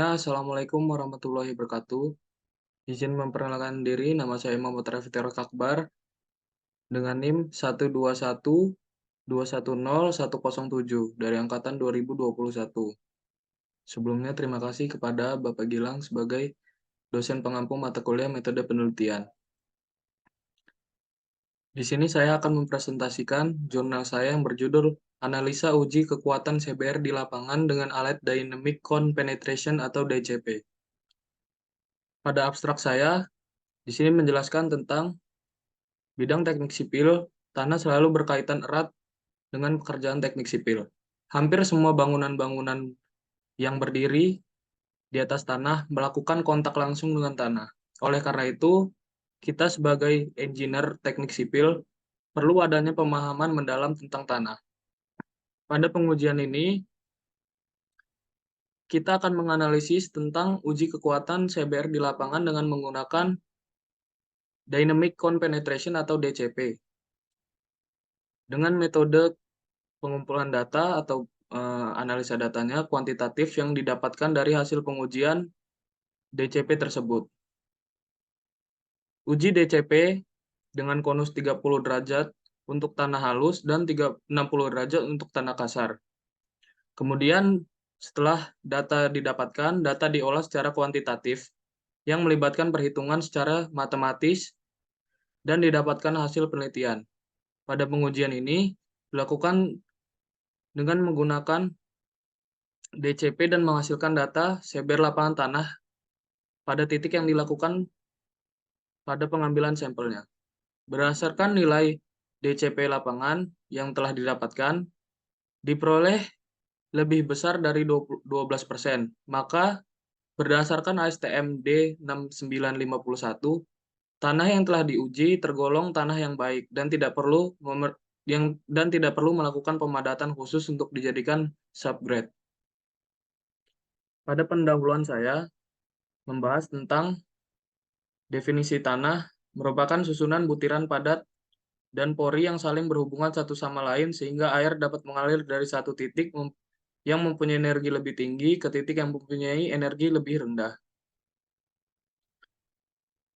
Assalamualaikum warahmatullahi wabarakatuh. Izin memperkenalkan diri, nama saya Muhammad Raffitir Akbar dengan NIM 121210107 dari angkatan 2021. Sebelumnya terima kasih kepada Bapak Gilang sebagai dosen pengampu mata kuliah metode penelitian. Di sini saya akan mempresentasikan jurnal saya yang berjudul Analisa Uji Kekuatan CBR di Lapangan dengan Alat Dynamic Cone Penetration atau DCP. Pada abstrak saya, di sini menjelaskan tentang bidang teknik sipil, tanah selalu berkaitan erat dengan pekerjaan teknik sipil. Hampir semua bangunan-bangunan yang berdiri di atas tanah melakukan kontak langsung dengan tanah. Oleh karena itu, kita sebagai engineer teknik sipil perlu adanya pemahaman mendalam tentang tanah. Pada pengujian ini, kita akan menganalisis tentang uji kekuatan CBR di lapangan dengan menggunakan Dynamic Cone Penetration atau DCP. Dengan metode pengumpulan data atau analisa datanya kuantitatif yang didapatkan dari hasil pengujian DCP tersebut. Uji DCP dengan konus 30 derajat untuk tanah halus dan 60 derajat untuk tanah kasar. Kemudian setelah data didapatkan, data diolah secara kuantitatif yang melibatkan perhitungan secara matematis dan didapatkan hasil penelitian. Pada pengujian ini dilakukan dengan menggunakan DCP dan menghasilkan data CBR lapangan tanah pada titik yang dilakukan pada pengambilan sampelnya. Berdasarkan nilai DCP lapangan yang telah didapatkan, diperoleh lebih besar dari 12%. Maka berdasarkan ASTM D6951, tanah yang telah diuji tergolong tanah yang baik dan tidak perlu melakukan pemadatan khusus untuk dijadikan subgrade. Pada pendahuluan saya membahas tentang definisi tanah merupakan susunan butiran padat dan pori yang saling berhubungan satu sama lain sehingga air dapat mengalir dari satu titik yang mempunyai energi lebih tinggi ke titik yang mempunyai energi lebih rendah.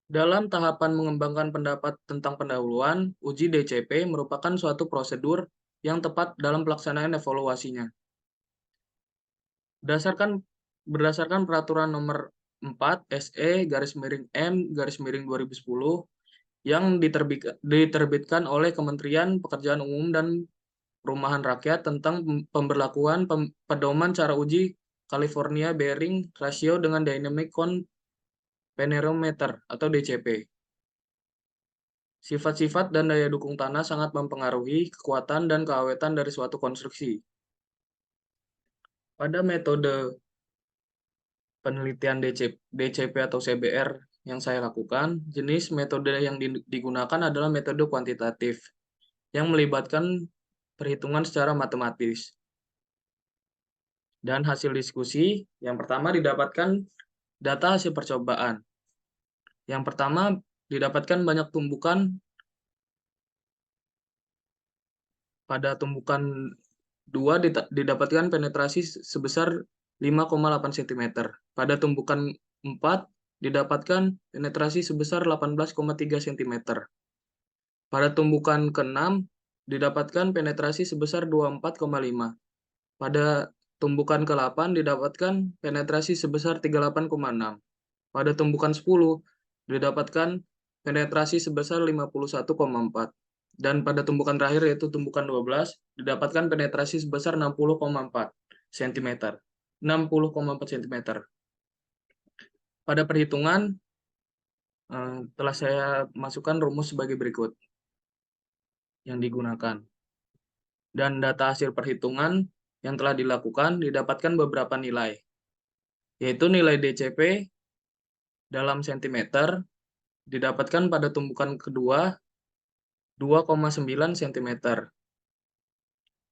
Dalam tahapan mengembangkan pendapat tentang pendahuluan, uji DCP merupakan suatu prosedur yang tepat dalam pelaksanaan evaluasinya. Berdasarkan peraturan nomor 4 SE _M _2010 yang diterbitkan oleh Kementerian Pekerjaan Umum dan Perumahan Rakyat tentang pemberlakuan pedoman cara uji California Bearing Ratio dengan Dynamic Cone Penerometer atau DCP. Sifat-sifat dan daya dukung tanah sangat mempengaruhi kekuatan dan keawetan dari suatu konstruksi. Pada metode penelitian DCP atau CBR yang saya lakukan, jenis metode yang digunakan adalah metode kuantitatif yang melibatkan perhitungan secara matematis. Dan hasil diskusi, yang pertama didapatkan data hasil percobaan. Yang pertama didapatkan banyak tumbukan pada tumbukan 2 didapatkan penetrasi sebesar 5,8 cm. Pada tumbukan 4 didapatkan penetrasi sebesar 18,3 cm. Pada tumbukan ke-6 didapatkan penetrasi sebesar 24,5. Pada tumbukan ke-8 didapatkan penetrasi sebesar 38,6. Pada tumbukan 10 didapatkan penetrasi sebesar 51,4. Dan pada tumbukan terakhir yaitu tumbukan 12 didapatkan penetrasi sebesar 60,4 cm. 60,4 cm. Pada perhitungan telah saya masukkan rumus sebagai berikut yang digunakan. Dan data hasil perhitungan yang telah dilakukan didapatkan beberapa nilai, yaitu nilai DCP dalam sentimeter didapatkan pada tumbukan kedua 2,9 cm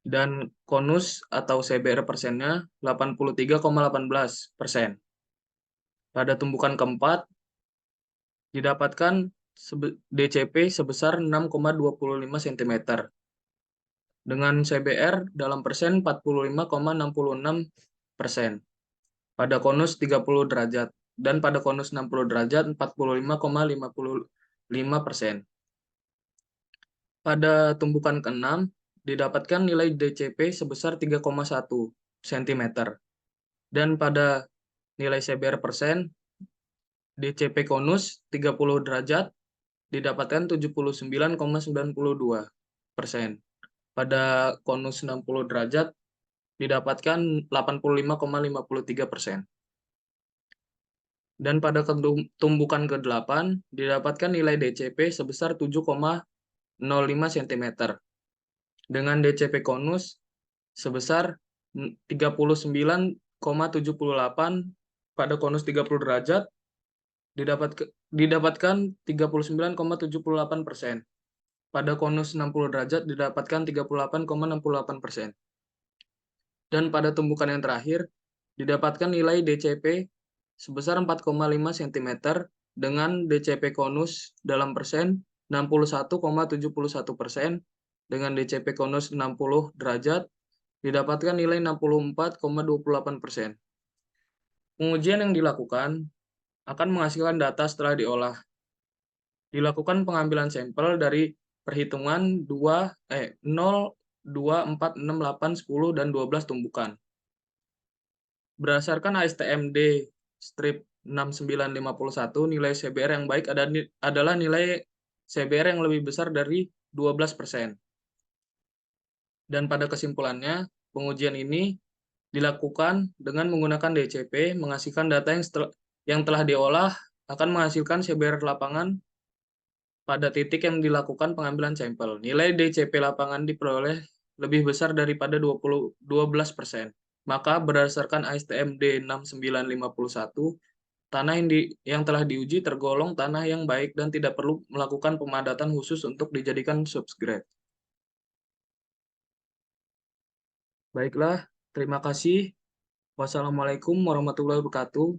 dan konus atau CBR persennya 83,18%. Pada tumbukan keempat didapatkan DCP sebesar 6,25 cm dengan CBR dalam persen 45,66%. pada konus 30 derajat, dan pada konus 60 derajat 45,55%. Pada tumbukan ke-6, didapatkan nilai DCP sebesar 3,1 cm, dan pada nilai CBR persen, DCP konus 30 derajat didapatkan 79,92%. Pada konus 60 derajat didapatkan 85,53%. Dan pada tumbukan ke-8 didapatkan nilai DCP sebesar 7,05 cm dengan DCP konus sebesar 39,78. Pada konus 30 derajat didapatkan 39,78%. Pada konus 60 derajat didapatkan 38,68%. Dan pada tumbukan yang terakhir didapatkan nilai DCP sebesar 4,5 cm dengan DCP konus dalam persen 61,71%, dengan DCP konus 60 derajat didapatkan nilai 64,28%. Pengujian yang dilakukan akan menghasilkan data setelah diolah. Dilakukan pengambilan sampel dari perhitungan 0, 2, 4, 6, 8, 10, dan 12 tumbukan. Berdasarkan ASTM-D strip 6951, nilai CBR yang baik adalah nilai CBR yang lebih besar dari 12%. Dan pada kesimpulannya, pengujian ini dilakukan dengan menggunakan DCP, menghasilkan data yang telah diolah akan menghasilkan CBR lapangan pada titik yang dilakukan pengambilan sampel. Nilai DCP lapangan diperoleh lebih besar daripada 12%. Maka berdasarkan ASTM D6951, tanah yang telah diuji tergolong tanah yang baik dan tidak perlu melakukan pemadatan khusus untuk dijadikan subgrade. Baiklah, terima kasih. Wassalamualaikum warahmatullahi wabarakatuh.